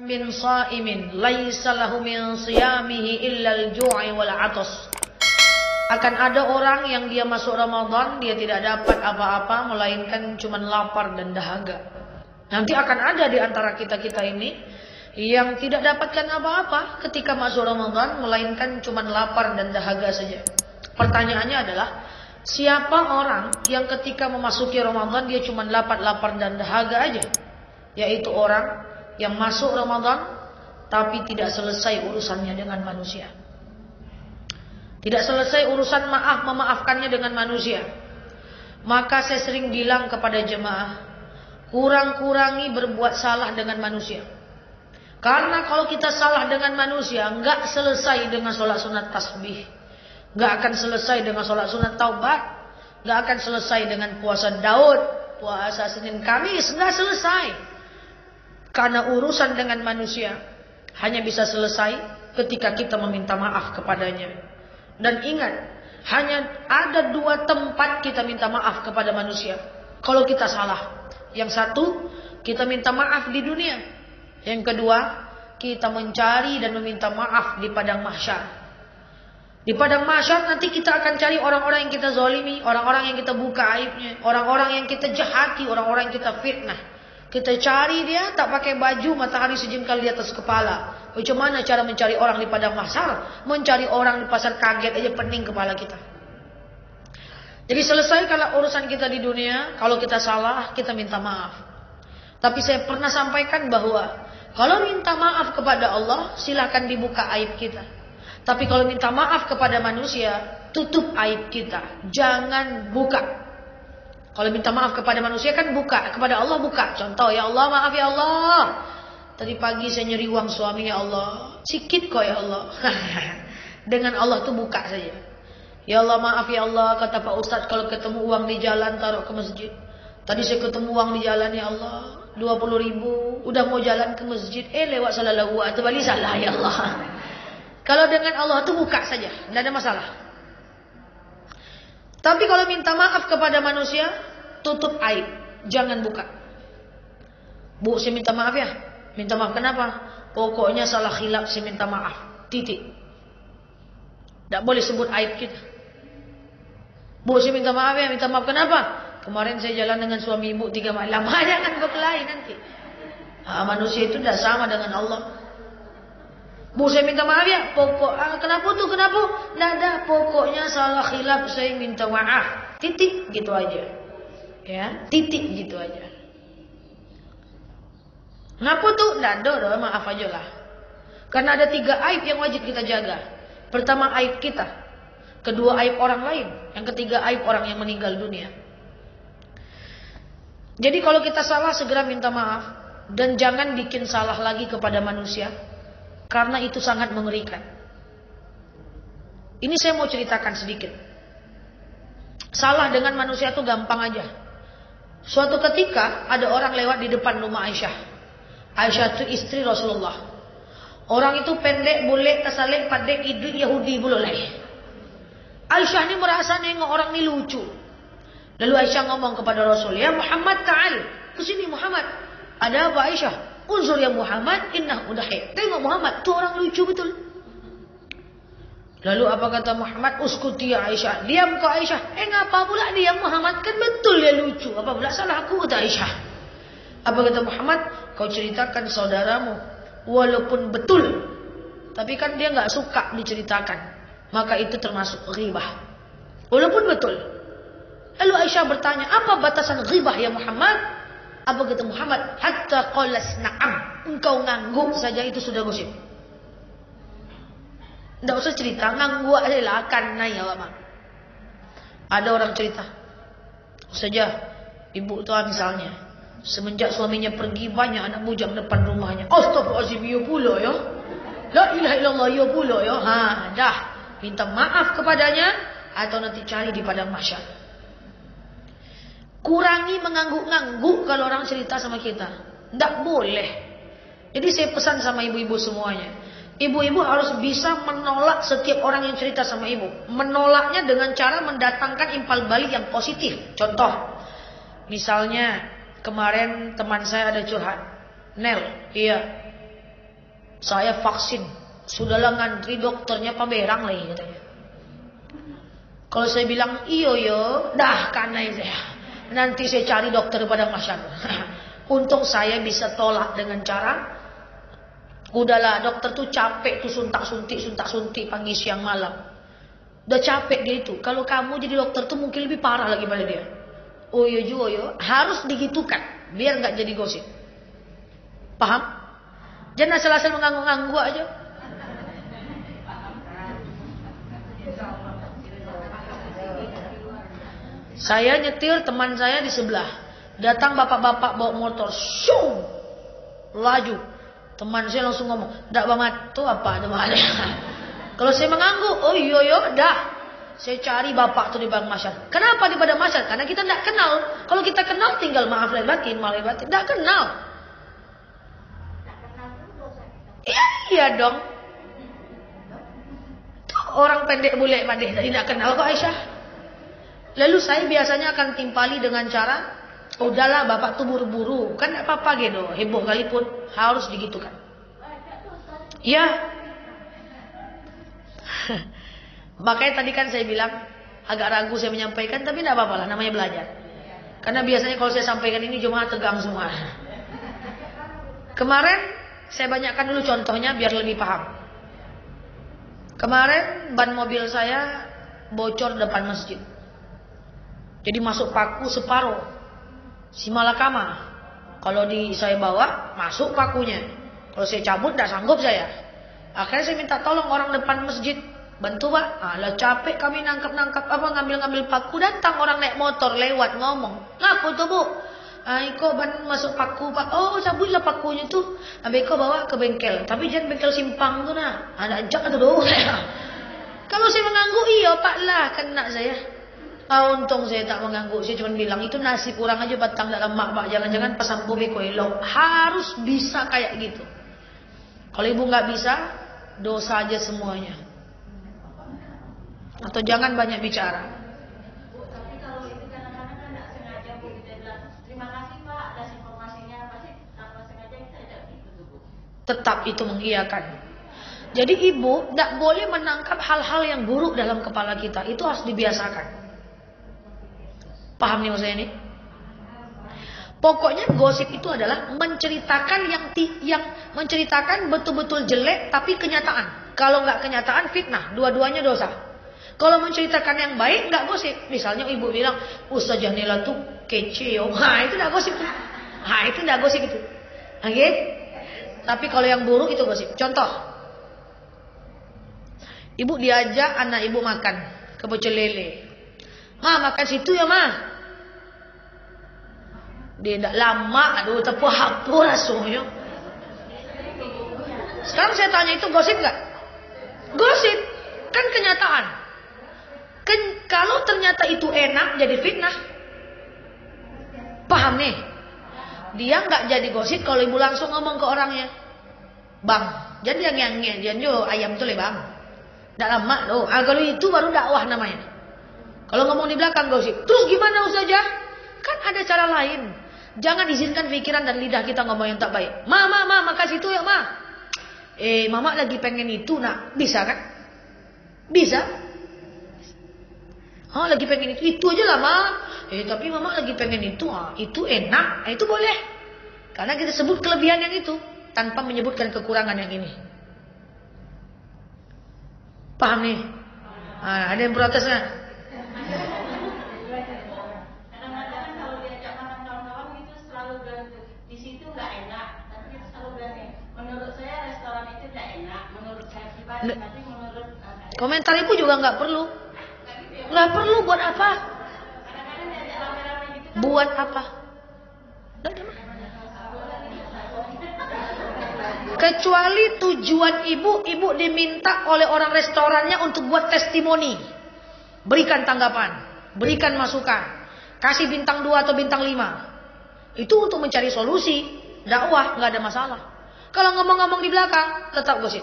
Min shaimin laisa lahu min siyamihi illa al-ju'i wal 'atas. Akan ada orang yang dia masuk Ramadan, dia tidak dapat apa-apa melainkan cuma lapar dan dahaga. Nanti akan ada di antara kita-kita ini yang tidak dapatkan apa-apa ketika masuk Ramadan melainkan cuma lapar dan dahaga saja. Pertanyaannya adalah, siapa orang yang ketika memasuki Ramadan dia cuma lapar dan dahaga aja? Yaitu orang yang masuk Ramadan tapi tidak selesai urusannya dengan manusia. Tidak selesai urusan memaafkannya dengan manusia. Maka saya sering bilang kepada jemaah, kurang-kurangi berbuat salah dengan manusia. Karena kalau kita salah dengan manusia, nggak selesai dengan sholat sunat tasbih, nggak akan selesai dengan sholat sunat taubat, nggak akan selesai dengan puasa Daud, puasa Senin Kamis, nggak selesai. Karena urusan dengan manusia hanya bisa selesai ketika kita meminta maaf kepadanya. Dan ingat, hanya ada dua tempat kita minta maaf kepada manusia kalau kita salah. Yang satu, kita minta maaf di dunia. Yang kedua, kita mencari dan meminta maaf di padang mahsyar. Di padang mahsyar nanti kita akan cari orang-orang yang kita zalimi, orang-orang yang kita buka aibnya, orang-orang yang kita jahati, orang-orang yang kita fitnah. Kita cari dia tak pakai baju, matahari sejengkal di atas kepala. Bagaimana cara mencari orang di padang mahsyar? Mencari orang di pasar kaget aja pening kepala kita. Jadi selesaikanlah urusan kita di dunia. Kalau kita salah, kita minta maaf. Tapi saya pernah sampaikan bahwa kalau minta maaf kepada Allah, silakan dibuka aib kita. Tapi kalau minta maaf kepada manusia, tutup aib kita. Jangan buka. Kalau minta maaf kepada manusia kan buka, kepada Allah buka. Contoh, ya Allah, maaf ya Allah, tadi pagi saya nyeri uang suami ya Allah, sikit kok ya Allah. Dengan Allah tuh buka saja. Ya Allah, maaf ya Allah, kata Pak Ustadz, kalau ketemu uang di jalan taruh ke masjid. Tadi saya ketemu uang di jalan ya Allah, 20.000, udah mau jalan ke masjid, lewat salah lawa, itu balik salah ya Allah. Kalau dengan Allah tuh buka saja, tidak ada masalah. Tapi kalau minta maaf kepada manusia, tutup aib, jangan buka. Bu, saya minta maaf ya. Minta maaf kenapa? Pokoknya salah khilaf, saya minta maaf. Titik. Tidak boleh sebut aib kita. Bu, saya minta maaf ya. Minta maaf kenapa? Kemarin saya jalan dengan suami ibu 3 malam. Jangan berkelahi nanti. Manusia itu tidak sama dengan Allah. Bu, saya minta maaf ya. Kenapa tuh? Kenapa? Tidak ada. Pokoknya salah khilaf, saya minta maaf. Titik, gitu aja. Ya, titik gitu aja. Kenapa tuh? Tidak ada, maaf aja lah. Karena ada 3 aib yang wajib kita jaga. Pertama, aib kita. Kedua, aib orang lain. Yang ketiga, aib orang yang meninggal dunia. Jadi kalau kita salah, segera minta maaf. Dan jangan bikin salah lagi kepada manusia. Karena itu sangat mengerikan. Ini saya mau ceritakan sedikit. Salah dengan manusia itu gampang aja. Suatu ketika ada orang lewat di depan rumah Aisyah. Aisyah itu istri Rasulullah. Orang itu pendek, boleh, tasalik, padek, idrik, Yahudi, boleh. Aisyah ini merasa nengok orang ini lucu. Lalu Aisyah ngomong kepada Rasul, ya Muhammad ta'al. Kesini Muhammad. Ada apa Aisyah? Unzur ya Muhammad, inna udahik. Tengok Muhammad, tu orang lucu betul. Lalu apa kata Muhammad? Uskuti ya Aisyah. Diam kau Aisyah. Ngapa pula diam Muhammad? Kan betul dia lucu. Apa pula salah aku kata Aisyah. Apa kata Muhammad? Kau ceritakan saudaramu. Walaupun betul. Tapi kan dia nggak suka diceritakan. Maka itu termasuk ghibah. Walaupun betul. Lalu Aisyah bertanya, apa batasan ghibah ya Muhammad? Apa kata Muhammad? Hatta qalas na'am. Engkau ngangguk saja itu sudah gosip. Tidak usah cerita, ngangguk aja lah karena ya lama. Ada orang cerita. Saja ibu tua misalnya, semenjak suaminya pergi banyak anak bujang depan rumahnya. Astagfirullahaladzim, ya pula ya. La ilaha illallah, ya pula ya. Dah. Minta maaf kepadanya atau nanti cari di padang mahsyar. Kurangi mengangguk-ngangguk kalau orang cerita sama kita. Tidak boleh. Jadi saya pesan sama ibu-ibu semuanya. Ibu-ibu harus bisa menolak setiap orang yang cerita sama ibu. Menolaknya dengan cara mendatangkan imbal balik yang positif. Contoh. Misalnya kemarin teman saya ada curhat, Nel, iya, saya vaksin, sudahlah ngantri dokternya pamerang lagi katanya. Kalau saya bilang iyo yo, dah karena saya nanti saya cari dokter pada masyarakat. Untung saya bisa tolak dengan cara, udahlah dokter tuh capek tuh suntak suntik pagi siang malam. Udah capek dia itu. Kalau kamu jadi dokter tuh mungkin lebih parah lagi pada dia. Oh iya juga yo, harus digitukan biar nggak jadi gosip. Paham? Jangan asal-asal mengganggu-ganggu aja. Saya nyetir, teman saya di sebelah. Datang bapak-bapak bawa motor, shoo, laju. Teman saya langsung ngomong, "Dak banget tuh apa namanya?" Kalau saya mengangguk, "Oh iya yo, dah." Saya cari bapak tuh di Bang Masyar. Kenapa di Padang Masyar? Karena kita tidak kenal. Kalau kita kenal tinggal maaf lahir batin, tidak kenal. Iya dong. Tuh orang pendek bule padeh tadi tidak kenal kok Aisyah. Lalu saya biasanya akan timpali dengan cara, udahlah bapak tuh buru-buru, kan tidak apa-apa gitu, heboh kali pun harus digitukan. Ya. Makanya tadi kan saya bilang agak ragu saya menyampaikan, tapi tidak apa-apa lah, namanya belajar. Karena biasanya kalau saya sampaikan ini jemaah tegang semua. Kemarin saya banyakkan dulu contohnya biar lebih paham. Kemarin ban mobil saya bocor depan masjid. Jadi masuk paku separuh. Si malakama. Kalau saya bawa, masuk pakunya. Kalau saya cabut, tidak sanggup saya. Akhirnya saya minta tolong orang depan masjid. Bantu pak. Lah capek kami nangkap ngambil paku. Datang orang naik motor lewat ngomong. Ngaku tuh bu. Iko ban masuk paku pak. Oh cabutlah pakunya tuh. Iko bawa ke bengkel. Tapi jangan bengkel simpang tuh nak. Ada ajak tuh doh. Kalau saya mengangguk, iya pak lah. Kena saya. Untung saya tak mengganggu. Saya cuma bilang itu nasi kurang aja batang dalam mak pak. Jangan-jangan pasang bobe koelo. Harus bisa kayak gitu. Kalau ibu nggak bisa, dosa aja semuanya. Atau jangan banyak bicara. Tapi kalau itu kadang-kadang kan nggak sengaja bu kita bilang terima kasih pak atas informasinya, pasti tanpa sengaja kita ada gitu bu. Tetap itu mengiyakan. Jadi ibu tidak boleh menangkap hal-hal yang buruk dalam kepala kita. Itu harus dibiasakan. Paham nih maksudnya ini? Pokoknya gosip itu adalah menceritakan yang menceritakan betul-betul jelek tapi kenyataan. Kalau nggak kenyataan fitnah, dua-duanya dosa. Kalau menceritakan yang baik nggak gosip. Misalnya ibu bilang Ustazah Nela tuh kece yo. Itu nggak gosip. Itu nggak gosip itu. Oke? Tapi kalau yang buruk itu gosip. Contoh. Ibu diajak anak ibu makan ke Pecel Lele. Ma makan situ ya ma. Dia tidak lama, aduh tepu hapur rasanya. Sekarang saya tanya itu gosip nggak? Gosip, kan kenyataan. Kalau ternyata itu enak jadi fitnah. Paham nih? Dia nggak jadi gosip kalau ibu langsung ngomong ke orangnya. Bang, jadi yang janjo ayam tuh le bang. Tidak lama loh. Kalau itu baru dakwah namanya. Kalau ngomong di belakang gosip. Terus gimana Ustazah? Kan ada cara lain. Jangan izinkan pikiran dan lidah kita ngomong yang tak baik. Ma, makasih itu ya ma. Mama lagi pengen itu nak. Bisa kan? Bisa. Lagi pengen itu aja lah ma. Tapi mama lagi pengen itu. Itu enak. Itu boleh. Karena kita sebut kelebihan yang itu. Tanpa menyebutkan kekurangan yang ini. Paham nih? Ada yang protes nggak? Kadang-kadang kalau diajak makan kawan-kawan itu selalu bilang di situ nggak enak, tapi kita selalu bilang menurut saya restoran itu nggak enak, menurut saya pribadi, tapi menurut komentar ibu juga nggak perlu. Nggak perlu buat apa? Kadang-kadang diajak rame-rame gitu kan. Buat apa? Kecuali tujuan ibu diminta oleh orang restorannya untuk buat testimoni. Berikan tanggapan, berikan masukan, kasih bintang 2 atau bintang 5. Itu untuk mencari solusi, dakwah, nggak ada masalah. Kalau ngomong-ngomong di belakang, tetap gosip.